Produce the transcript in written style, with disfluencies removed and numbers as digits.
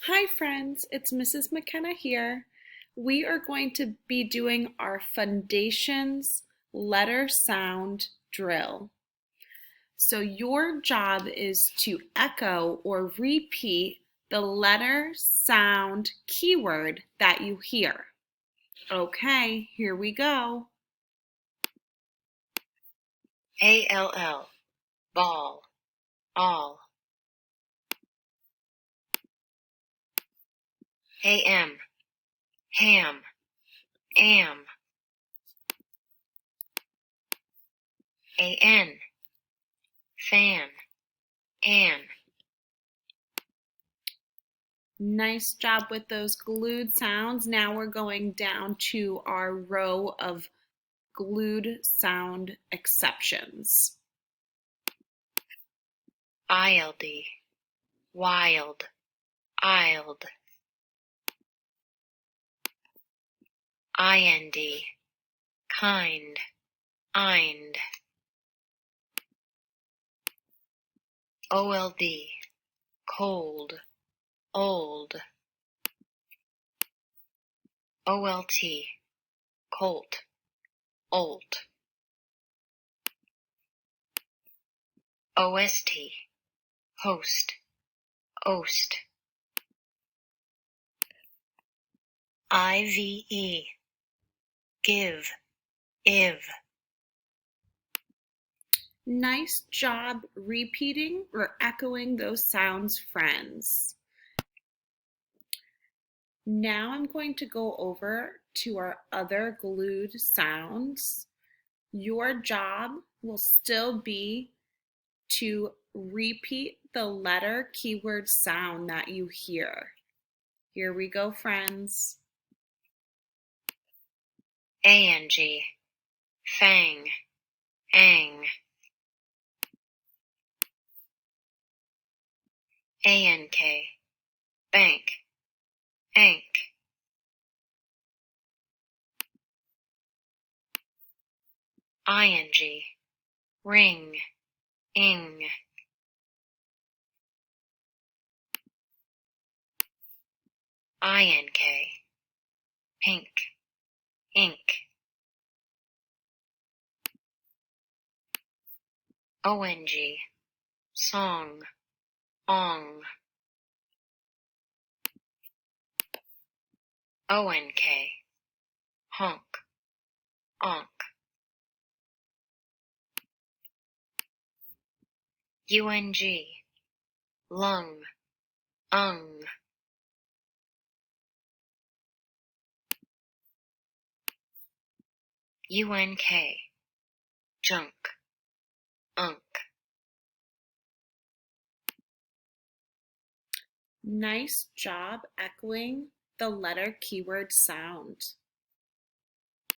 Hi friends, it's Mrs. McKenna here. We are going to be doing our Fundations letter sound drill. So your job is to echo or repeat the letter sound keyword that you hear. Okay, here we go. A-L-L, ball, all. A-M, ham, am. A-N, fan, an. Nice job with those glued sounds. Now we're going down to our row of glued sound exceptions. I-L-D, wild, ild. I-N-D, kind, ind. O-L-D, cold, old. O-L-T, colt, olt. O-S-T, host, oast. I-V-E, give, iv. Nice job repeating or echoing those sounds, friends. Now I'm going to go over to our other glued sounds. Your job will still be to repeat the letter keyword sound that you hear. Here we go, friends. A-N-G, fang, ang. A-N-K, bank, ank. I-N-G, ring, ing. I-N-K, pink, ink. O-N-G, song, ong. O-N-K, honk, onk. U-N-G, lung, ung. U-N-K, junk, unk. Nice job echoing the letter keyword sound.